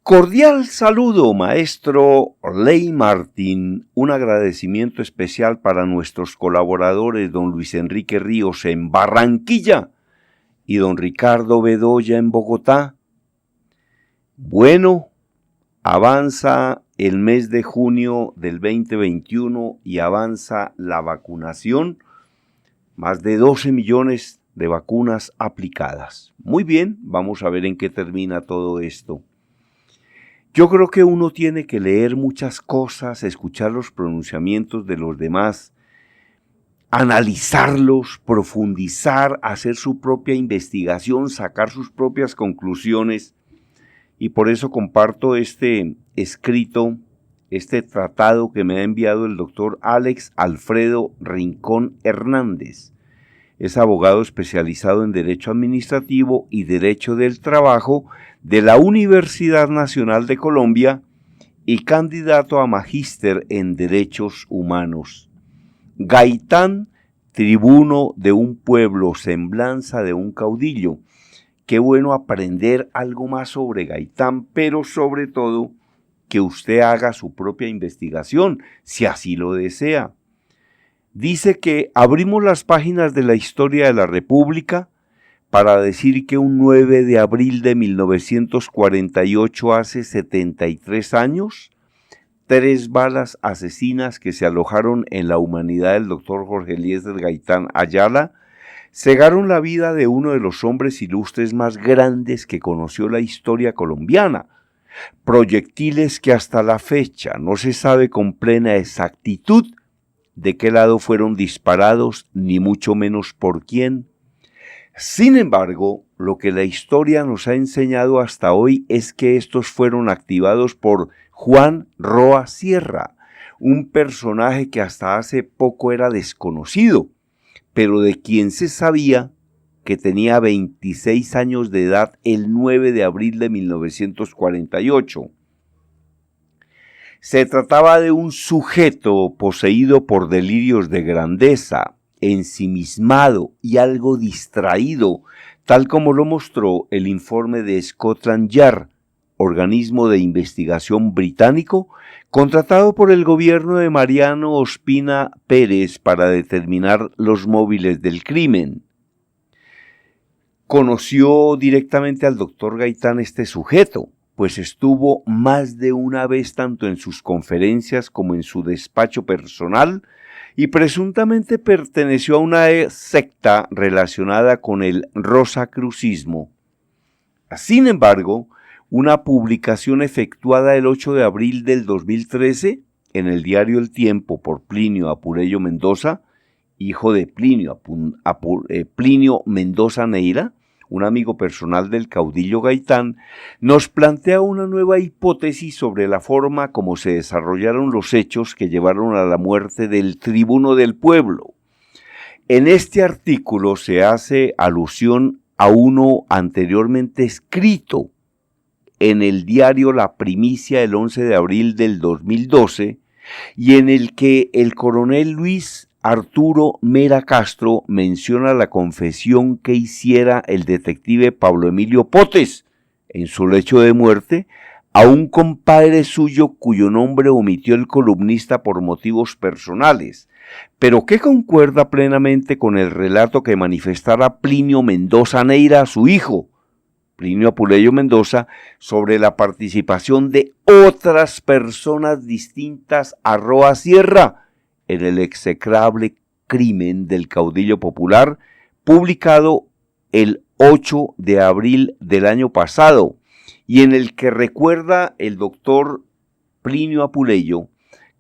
Cordial saludo, maestro Ley Martín. Un agradecimiento especial para nuestros colaboradores, don Luis Enrique Ríos en Barranquilla y don Ricardo Bedoya en Bogotá. Bueno, avanza el mes de junio del 2021 y avanza la vacunación. Más de 12 millones de vacunas aplicadas. Muy bien, vamos a ver en qué termina todo esto. Yo creo que uno tiene que leer muchas cosas, escuchar los pronunciamientos de los demás, analizarlos, profundizar, hacer su propia investigación, sacar sus propias conclusiones. Y por eso comparto este escrito, este tratado que me ha enviado el doctor Alex Alfredo Rincón Hernández. Es abogado especializado en Derecho Administrativo y Derecho del Trabajo de la Universidad Nacional de Colombia y candidato a magíster en Derechos Humanos. Gaitán, tribuno de un pueblo, semblanza de un caudillo. Qué bueno aprender algo más sobre Gaitán, pero sobre todo que usted haga su propia investigación, si así lo desea. Dice que abrimos las páginas de la historia de la República para decir que un 9 de abril de 1948, hace 73 años, 3 balas asesinas que se alojaron en la humanidad del doctor Jorge Eliezer Gaitán Ayala, cegaron la vida de uno de los hombres ilustres más grandes que conoció la historia colombiana. Proyectiles que hasta la fecha no se sabe con plena exactitud de qué lado fueron disparados, ni mucho menos por quién. Sin embargo, lo que la historia nos ha enseñado hasta hoy es que estos fueron activados por Juan Roa Sierra, un personaje que hasta hace poco era desconocido, pero de quien se sabía que tenía 26 años de edad el 9 de abril de 1948. Se trataba de un sujeto poseído por delirios de grandeza, ensimismado y algo distraído, tal como lo mostró el informe de Scotland Yard, organismo de investigación británico, contratado por el gobierno de Mariano Ospina Pérez para determinar los móviles del crimen. Conoció directamente al doctor Gaitán este sujeto, pues estuvo más de una vez tanto en sus conferencias como en su despacho personal y presuntamente perteneció a una secta relacionada con el rosacrucismo. Sin embargo, una publicación efectuada el 8 de abril del 2013 en el diario El Tiempo por Plinio Apuleyo Mendoza, hijo de Plinio Mendoza Neira, un amigo personal del caudillo Gaitán, nos plantea una nueva hipótesis sobre la forma como se desarrollaron los hechos que llevaron a la muerte del tribuno del pueblo. En este artículo se hace alusión a uno anteriormente escrito en el diario La Primicia el 11 de abril del 2012 y en el que el coronel Luis Arturo Mera Castro menciona la confesión que hiciera el detective Pablo Emilio Potes en su lecho de muerte a un compadre suyo cuyo nombre omitió el columnista por motivos personales, pero que concuerda plenamente con el relato que manifestara Plinio Mendoza Neira a su hijo, Plinio Apuleyo Mendoza, sobre la participación de otras personas distintas a Roa Sierra en el execrable crimen del caudillo popular, publicado el 8 de abril del año pasado, y en el que recuerda el doctor Plinio Apuleyo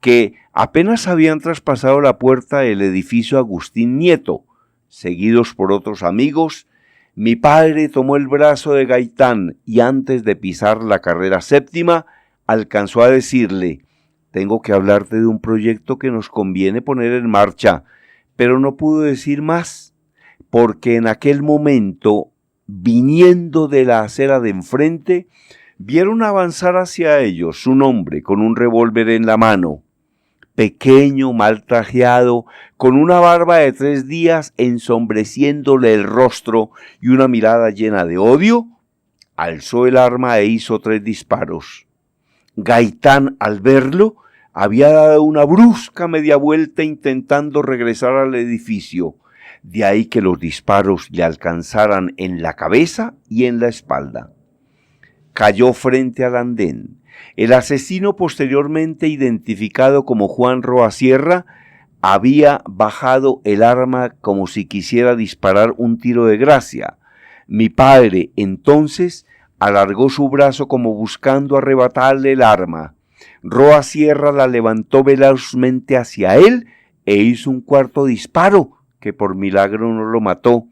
que apenas habían traspasado la puerta del edificio Agustín Nieto, seguidos por otros amigos, mi padre tomó el brazo de Gaitán y antes de pisar la carrera séptima, alcanzó a decirle: tengo que hablarte de un proyecto que nos conviene poner en marcha, pero no pudo decir más, porque en aquel momento, viniendo de la acera de enfrente, vieron avanzar hacia ellos un hombre con un revólver en la mano, pequeño, mal trajeado, con una barba de 3 días ensombreciéndole el rostro y una mirada llena de odio, alzó el arma e hizo 3 disparos. Gaitán, al verlo, había dado una brusca media vuelta intentando regresar al edificio. De ahí que los disparos le alcanzaran en la cabeza y en la espalda. Cayó frente al andén. El asesino, posteriormente identificado como Juan Roa Sierra, había bajado el arma como si quisiera disparar un tiro de gracia. Mi padre, entonces, alargó su brazo como buscando arrebatarle el arma. Roa Sierra la levantó velozmente hacia él e hizo un 4º disparo, que por milagro no lo mató.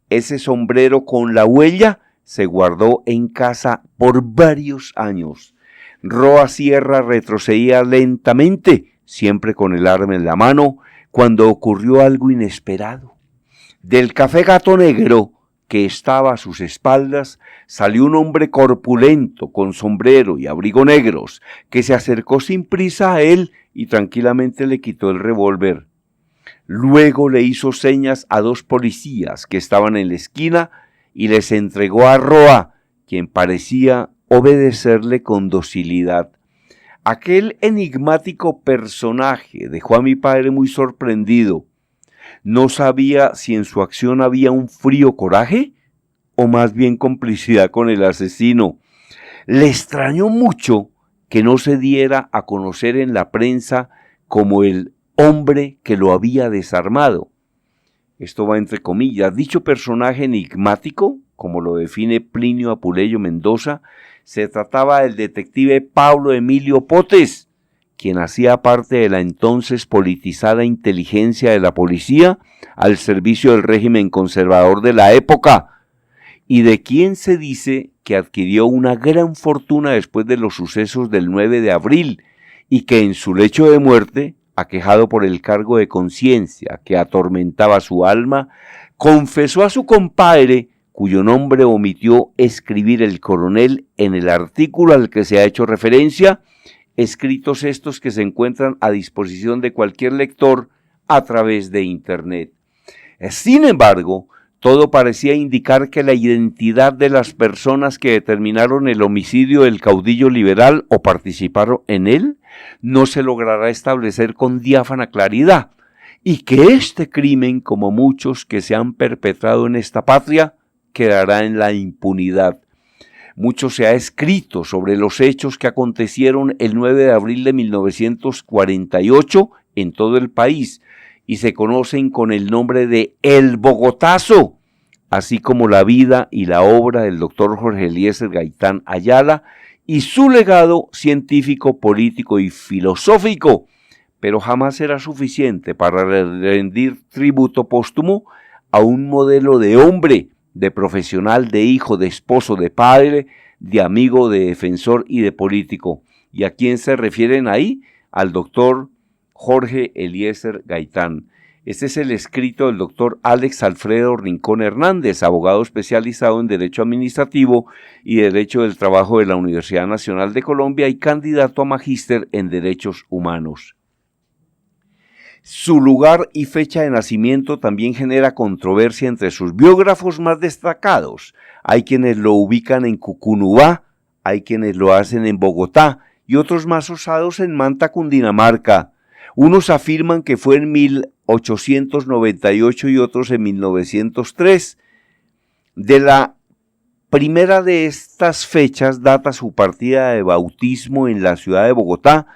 Ese sombrero con la huella se guardó en casa por varios años. Roa Sierra retrocedía lentamente, siempre con el arma en la mano, cuando ocurrió algo inesperado. Del café Gato Negro, que estaba a sus espaldas, salió un hombre corpulento, con sombrero y abrigo negros, que se acercó sin prisa a él y tranquilamente le quitó el revólver. Luego le hizo señas a 2 policías que estaban en la esquina y les entregó a Roa, quien parecía obedecerle con docilidad. Aquel enigmático personaje dejó a mi padre muy sorprendido. No sabía si en su acción había un frío coraje o más bien complicidad con el asesino. Le extrañó mucho que no se diera a conocer en la prensa como el hombre que lo había desarmado. Esto va entre comillas. Dicho personaje enigmático, como lo define Plinio Apuleyo Mendoza, se trataba del detective Pablo Emilio Potes, quien hacía parte de la entonces politizada inteligencia de la policía al servicio del régimen conservador de la época, y de quien se dice que adquirió una gran fortuna después de los sucesos del 9 de abril, y que en su lecho de muerte, aquejado por el cargo de conciencia que atormentaba su alma, confesó a su compadre, cuyo nombre omitió escribir el coronel en el artículo al que se ha hecho referencia, escritos estos que se encuentran a disposición de cualquier lector a través de Internet. Sin embargo, todo parecía indicar que la identidad de las personas que determinaron el homicidio del caudillo liberal o participaron en él no se logrará establecer con diáfana claridad, y que este crimen, como muchos que se han perpetrado en esta patria, quedará en la impunidad. Mucho se ha escrito sobre los hechos que acontecieron el 9 de abril de 1948 en todo el país y se conocen con el nombre de El Bogotazo, así como la vida y la obra del doctor Jorge Eliezer Gaitán Ayala y su legado científico, político y filosófico, pero jamás será suficiente para rendir tributo póstumo a un modelo de hombre, de profesional, de hijo, de esposo, de padre, de amigo, de defensor y de político. ¿Y a quién se refieren ahí? Al doctor Jorge Eliezer Gaitán. Este es el escrito del doctor Alex Alfredo Rincón Hernández, abogado especializado en Derecho Administrativo y Derecho del Trabajo de la Universidad Nacional de Colombia y candidato a magíster en Derechos Humanos. Su lugar y fecha de nacimiento también genera controversia entre sus biógrafos más destacados. Hay quienes lo ubican en Cucunubá, hay quienes lo hacen en Bogotá y otros más osados en Manta, Cundinamarca. Unos afirman que fue en 1898 y otros en 1903. De la primera de estas fechas data su partida de bautismo en la ciudad de Bogotá,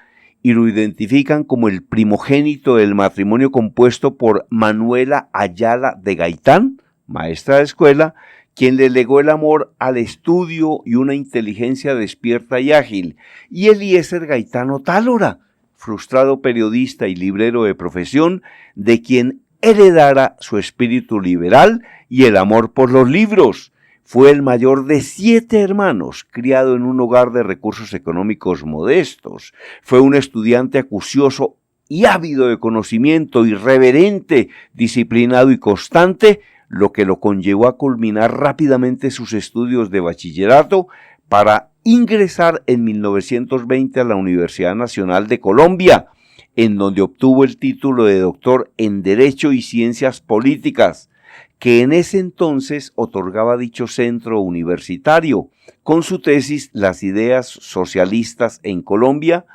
y lo identifican como el primogénito del matrimonio compuesto por Manuela Ayala de Gaitán, maestra de escuela, quien le legó el amor al estudio y una inteligencia despierta y ágil, y Eliezer Gaitán Otálora, frustrado periodista y librero de profesión, de quien heredara su espíritu liberal y el amor por los libros. Fue el mayor de 7 hermanos, criado en un hogar de recursos económicos modestos. Fue un estudiante acucioso y ávido de conocimiento, irreverente, disciplinado y constante, lo que lo conllevó a culminar rápidamente sus estudios de bachillerato para ingresar en 1920 a la Universidad Nacional de Colombia, en donde obtuvo el título de doctor en Derecho y Ciencias Políticas. que en ese entonces otorgaba dicho centro universitario. Con su tesis Las ideas socialistas en Colombia,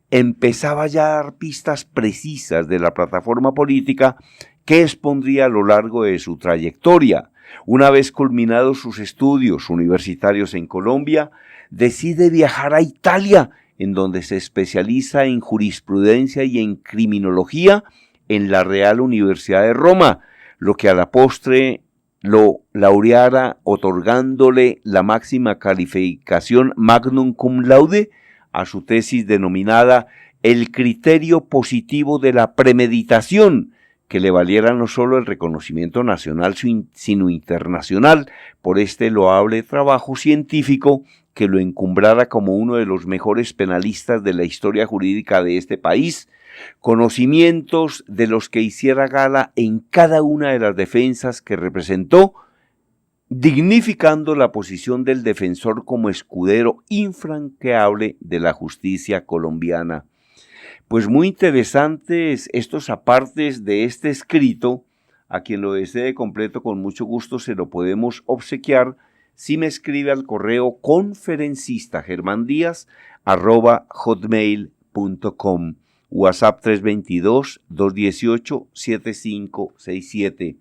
empezaba ya a dar pistas precisas de la plataforma política que expondría a lo largo de su trayectoria. Una vez culminados sus estudios universitarios en Colombia, decide viajar a Italia, en donde se especializa en jurisprudencia y en criminología en la Real Universidad de Roma, lo que a la postre lo laureara otorgándole la máxima calificación magnum cum laude a su tesis denominada El criterio positivo de la premeditación, que le valiera no solo el reconocimiento nacional, sino internacional por este loable trabajo científico que lo encumbrara como uno de los mejores penalistas de la historia jurídica de este país, conocimientos de los que hiciera gala en cada una de las defensas que representó, dignificando la posición del defensor como escudero infranqueable de la justicia colombiana. Pues muy interesantes estos apartes de este escrito. A quien lo desee completo, con mucho gusto se lo podemos obsequiar si me escribe al correo conferencistagermandias@hotmail.com, WhatsApp 322-218-7567.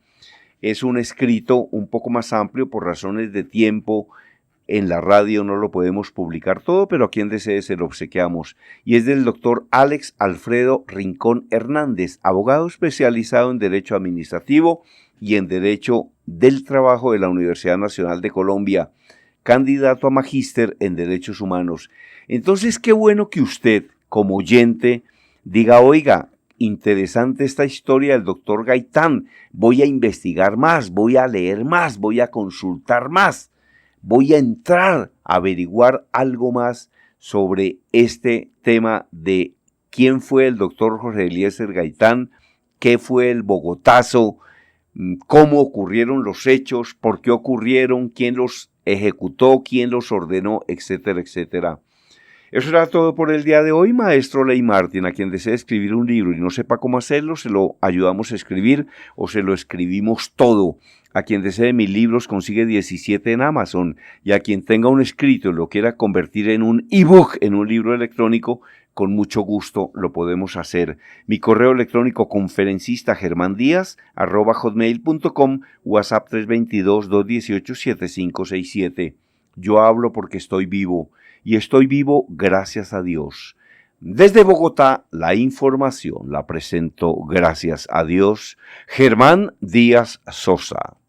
Es un escrito un poco más amplio por razones de tiempo. En la radio no lo podemos publicar todo, pero a quien desee se lo obsequiamos. Y es del doctor Alex Alfredo Rincón Hernández, abogado especializado en Derecho Administrativo y en Derecho del Trabajo de la Universidad Nacional de Colombia, candidato a magíster en Derechos Humanos. Entonces, qué bueno que usted, como oyente, diga, oiga, interesante esta historia del doctor Gaitán, voy a investigar más, voy a leer más, voy a consultar más. Voy a entrar a averiguar algo más sobre este tema de quién fue el doctor Jorge Eliezer Gaitán, qué fue el Bogotazo, cómo ocurrieron los hechos, por qué ocurrieron, quién los ejecutó, quién los ordenó, etcétera, etcétera. Eso era todo por el día de hoy, maestro Ley Martin. A quien desee escribir un libro y no sepa cómo hacerlo, se lo ayudamos a escribir o se lo escribimos todo. A quien desee mis libros consigue 17 en Amazon, y a quien tenga un escrito y lo quiera convertir en un ebook, en un libro electrónico, con mucho gusto lo podemos hacer. Mi correo electrónico conferencistagermandias@hotmail.com, WhatsApp 322-218-7567. Yo hablo porque estoy vivo, y estoy vivo gracias a Dios. Desde Bogotá, la información la presento gracias a Dios, Germán Díaz Sosa.